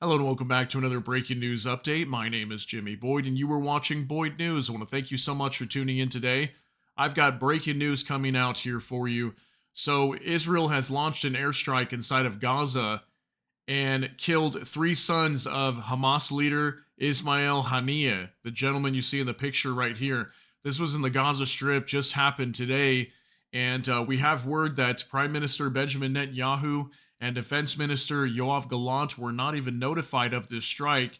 Hello and welcome back to another breaking news update. My name is Jimmy Boyd and you were watching Boyd News. I want to thank you so much for tuning in today. I've got breaking news coming out here for you. So, Israel has launched an airstrike inside of Gaza and killed three sons of Hamas leader Ismail Haniyeh, the gentleman you see in the picture right here. This was in the Gaza Strip, just happened today. And we have word that Prime Minister Benjamin Netanyahu and Defense Minister Yoav Gallant were not even notified of this strike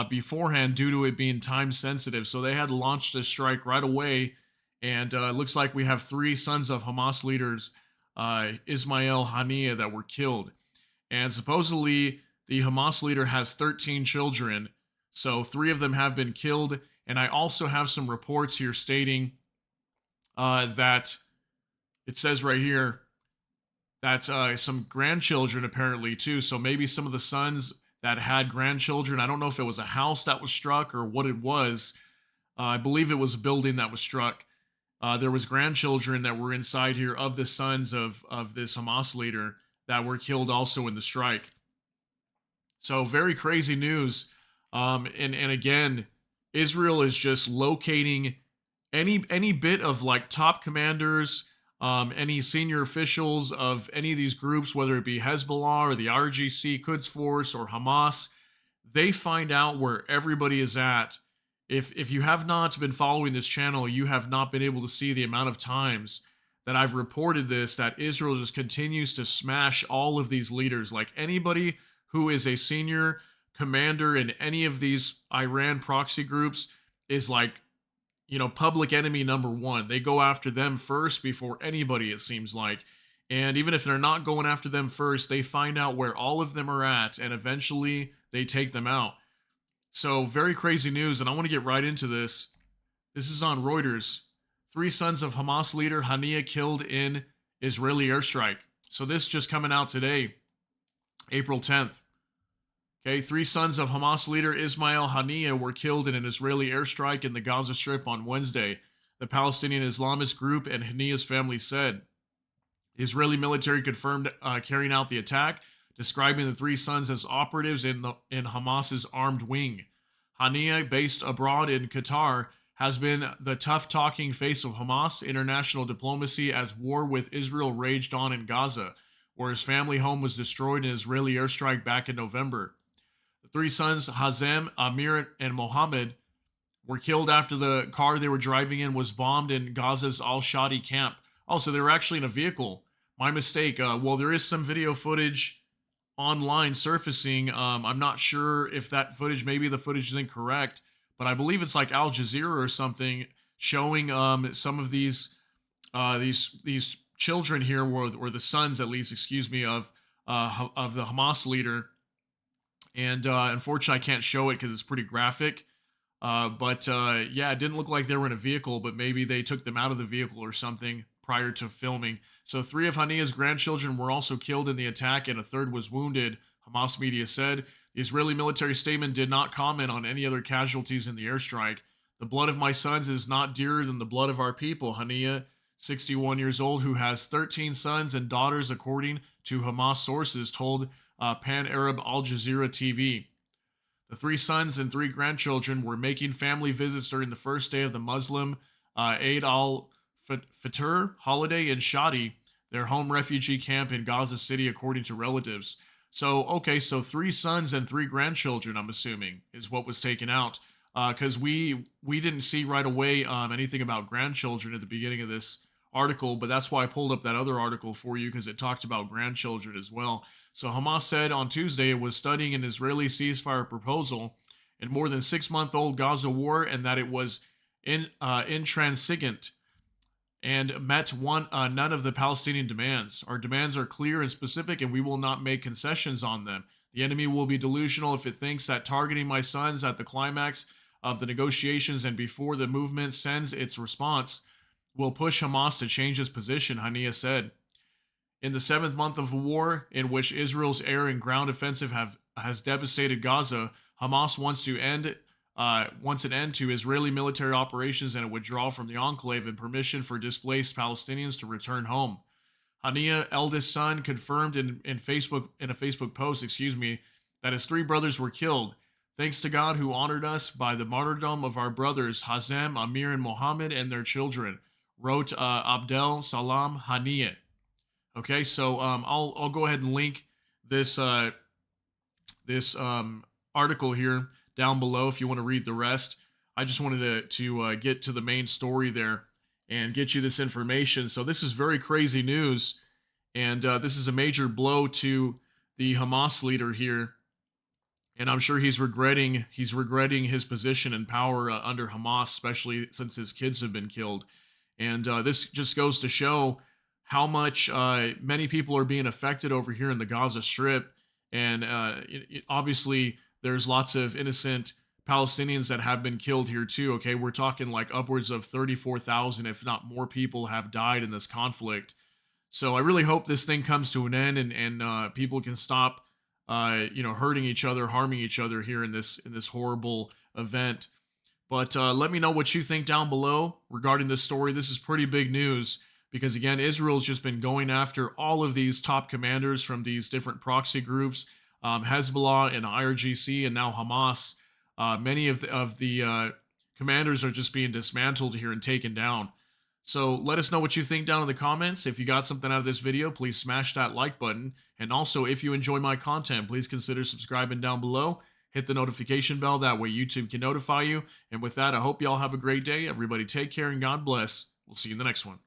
beforehand due to it being time sensitive. So they had launched this strike right away. And it looks like we have three sons of Hamas leaders, Ismail Haniyeh, that were killed. And supposedly, the Hamas leader has 13 children. So three of them have been killed. And I also have some reports here stating that it says right here that some grandchildren apparently too. So maybe some of the sons that had grandchildren, I don't know if it was a house that was struck or what it was. I believe it was a building that was struck. There was grandchildren that were inside here of the sons of this Hamas leader that were killed also in the strike. So very crazy news. And again, Israel is just locating any bit of like top commanders, any senior officials of any of these groups, whether it be Hezbollah or the RGC Quds Force or Hamas. They find out where everybody is at. If you have not been following this channel, you have not been able to see the amount of times that I've reported this, that Israel just continues to smash all of these leaders. Like anybody who is a senior commander in any of these Iran proxy groups is like, public enemy number one. They go after them first before anybody, it seems like. And even if they're not going after them first, they find out where all of them are at and eventually they take them out. So, very crazy news, and I want to get right into this. This is on Reuters. Three sons of Hamas leader Haniyeh killed in Israeli airstrike. So, this just coming out today, April 10th. Okay, three sons of Hamas leader Ismail Haniyeh were killed in an Israeli airstrike in the Gaza Strip on Wednesday, the Palestinian Islamist group and Haniyeh's family said. The Israeli military confirmed carrying out the attack, describing the three sons as operatives in Hamas's armed wing. Haniyeh, based abroad in Qatar, has been the tough-talking face of Hamas international diplomacy as war with Israel raged on in Gaza, where his family home was destroyed in an Israeli airstrike back in November. The three sons, Hazem, Amir, and Mohammed, were killed after the car they were driving in was bombed in Gaza's al-Shadi camp. Oh, so they were actually in a vehicle. My mistake. Well, there is some video footage online surfacing. I'm not sure if that footage, maybe the footage is incorrect, but I believe it's like Al Jazeera or something showing some of these children here, or the sons at least, excuse me, of the Hamas leader. And unfortunately, I can't show it because it's pretty graphic. But yeah, it didn't look like they were in a vehicle, but maybe they took them out of the vehicle or something prior to filming. So three of Haniyeh's grandchildren were also killed in the attack and a third was wounded, Hamas media said. The Israeli military statement did not comment on any other casualties in the airstrike. The blood of my sons is not dearer than the blood of our people, Haniyeh, 61 years old, who has 13 sons and daughters, according to Hamas sources, told Pan-Arab Al Jazeera TV. The three sons and three grandchildren were making family visits during the first day of the Muslim Eid al-Fitr holiday in Shadi, their home refugee camp in Gaza City, according to relatives. So, okay, so three sons and three grandchildren, I'm assuming, is what was taken out. Because we didn't see right away anything about grandchildren at the beginning of this article, but that's why I pulled up that other article for you, because it talked about grandchildren as well. So Hamas said on Tuesday it was studying an Israeli ceasefire proposal in more than 6-month-old Gaza war, and that it was intransigent and met none of the Palestinian demands. Our demands are clear and specific, and we will not make concessions on them. The enemy will be delusional if it thinks that targeting my sons at the climax of the negotiations and before the movement sends its response will push Hamas to change its position, Haniyeh said. In the 7th month of war, in which Israel's air and ground offensive has devastated Gaza, Hamas wants an end to Israeli military operations and a withdrawal from the enclave and permission for displaced Palestinians to return home. Haniyeh, eldest son, confirmed in a Facebook post, that his 3 brothers were killed. Thanks to God who honored us by the martyrdom of our brothers Hazem, Amir, and Mohammed and their children, wrote Abdel Salam Haniyeh. Okay, so I'll go ahead and link this this article here down below if you want to read the rest. I just wanted to get to the main story there and get you this information. So this is very crazy news, and this is a major blow to the Hamas leader here, and I'm sure he's regretting his position and power under Hamas, especially since his kids have been killed. And this just goes to show how much many people are being affected over here in the Gaza Strip. And obviously, there's lots of innocent Palestinians that have been killed here too. Okay, we're talking like upwards of 34,000, if not more, people have died in this conflict. So I really hope this thing comes to an end, and people can stop, hurting each other, harming each other here in this horrible event. But let me know what you think down below regarding this story. This is pretty big news because, again, Israel's just been going after all of these top commanders from these different proxy groups, Hezbollah and IRGC, and now Hamas. Many of the commanders are just being dismantled here and taken down. So let us know what you think down in the comments. If you got something out of this video, please smash that like button. And also, if you enjoy my content, please consider subscribing down below. Hit the notification bell. That way YouTube can notify you. And with that, I hope y'all have a great day. Everybody take care and God bless. We'll see you in the next one.